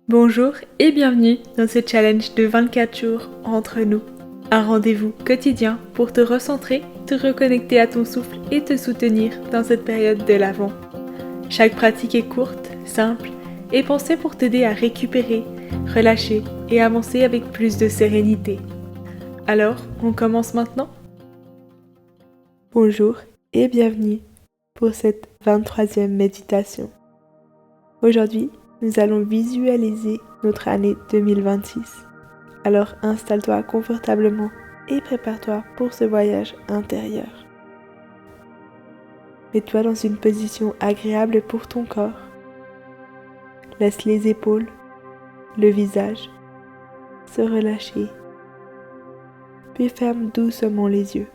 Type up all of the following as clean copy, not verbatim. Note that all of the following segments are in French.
Bonjour et bienvenue dans ce challenge de 24 jours entre nous. Un rendez-vous quotidien pour te recentrer, te reconnecter à ton souffle et te soutenir dans cette période de l'Avent. Chaque pratique est courte, simple et pensée pour t'aider à récupérer, relâcher et avancer avec plus de sérénité. Alors, on commence maintenant ? Bonjour et bienvenue pour cette 23e méditation. Aujourd'hui, nous allons visualiser notre année 2026. Alors installe-toi confortablement et prépare-toi pour ce voyage intérieur. Mets-toi dans une position agréable pour ton corps. Laisse les épaules, le visage se relâcher. Puis ferme doucement les yeux.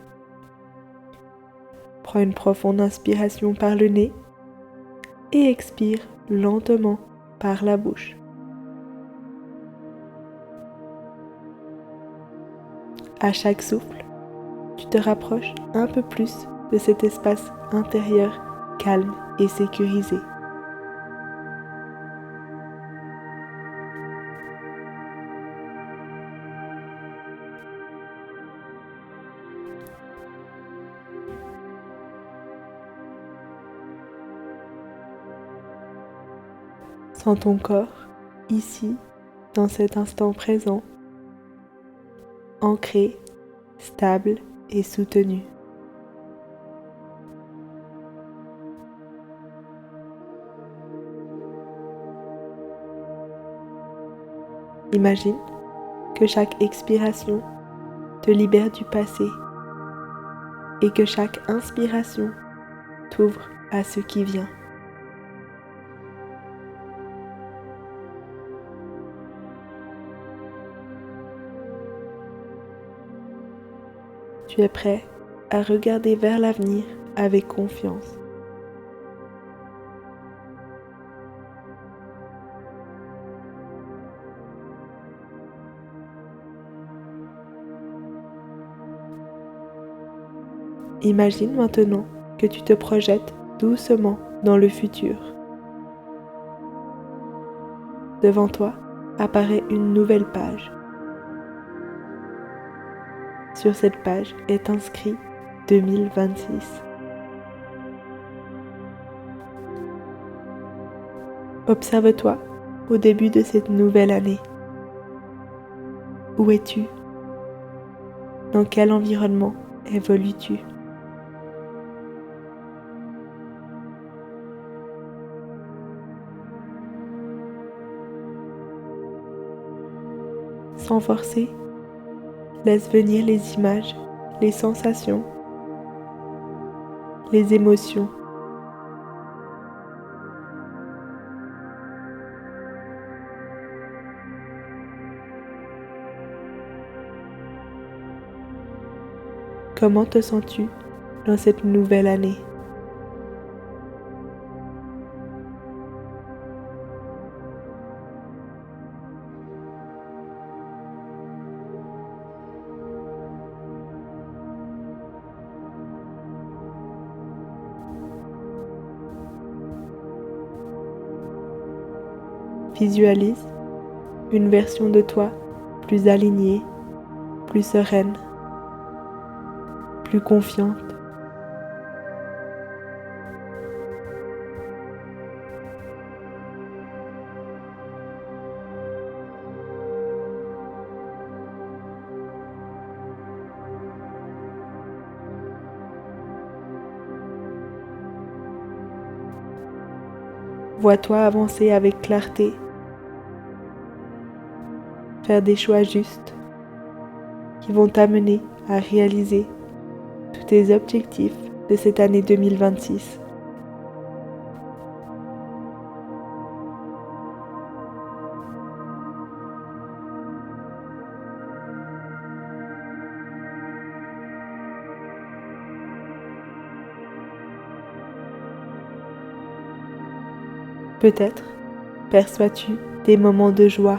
Prends une profonde inspiration par le nez et expire lentement par la bouche. À chaque souffle, tu te rapproches un peu plus de cet espace intérieur calme et sécurisé. Sens ton corps, ici, dans cet instant présent, ancré, stable et soutenu. Imagine que chaque expiration te libère du passé et que chaque inspiration t'ouvre à ce qui vient. Tu es prêt à regarder vers l'avenir avec confiance. Imagine maintenant que tu te projettes doucement dans le futur. Devant toi apparaît une nouvelle page. Sur cette page est inscrit 2026. Observe-toi au début de cette nouvelle année. Où es-tu? Dans quel environnement évolues-tu? Sans forcer, laisse venir les images, les sensations, les émotions. Comment te sens-tu dans cette nouvelle année? Visualise une version de toi plus alignée, plus sereine, plus confiante. Vois-toi avancer avec clarté, faire des choix justes qui vont t'amener à réaliser tous tes objectifs de cette année 2026. Peut-être perçois-tu des moments de joie,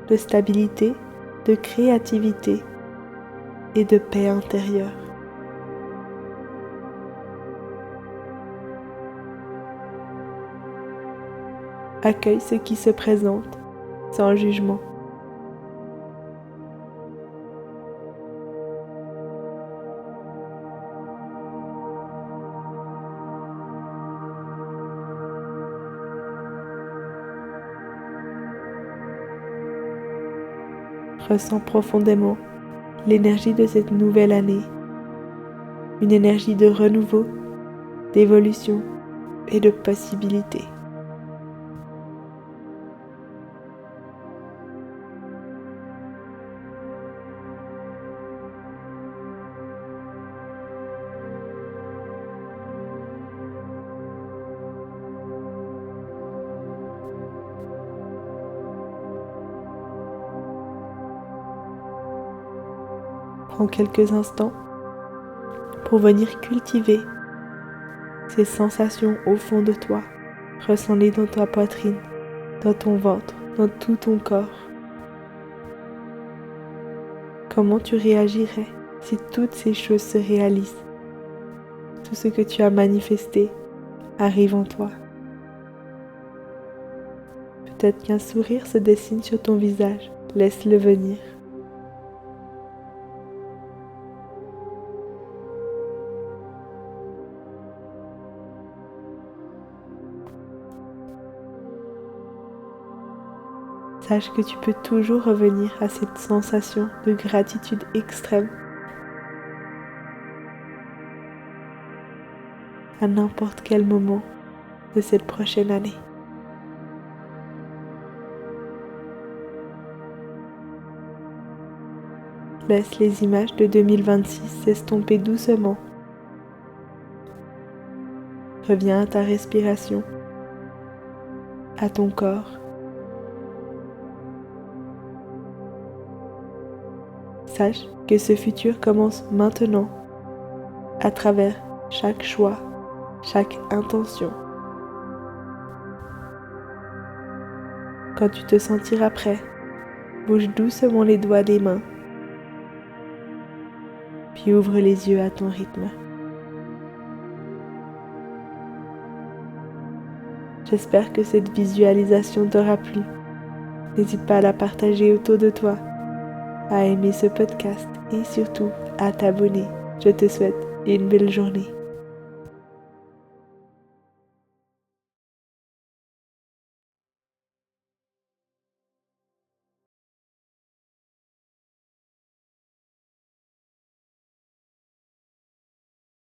de stabilité, de créativité et de paix intérieure. Accueille ce qui se présente sans jugement. Ressens profondément l'énergie de cette nouvelle année, une énergie de renouveau, d'évolution et de possibilité. Prends quelques instants pour venir cultiver ces sensations au fond de toi. Ressens-les dans ta poitrine, dans ton ventre, dans tout ton corps. Comment tu réagirais si toutes ces choses se réalisent? Tout ce que tu as manifesté arrive en toi. Peut-être qu'un sourire se dessine sur ton visage. Laisse-le venir. Sache que tu peux toujours revenir à cette sensation de gratitude extrême à n'importe quel moment de cette prochaine année. Laisse les images de 2026 s'estomper doucement. Reviens à ta respiration, à ton corps. Sache que ce futur commence maintenant, à travers chaque choix, chaque intention. Quand tu te sentiras prêt, bouge doucement les doigts des mains, puis ouvre les yeux à ton rythme. J'espère que cette visualisation t'aura plu. N'hésite pas à la partager autour de toi, à aimer ce podcast et surtout à t'abonner. Je te souhaite une belle journée.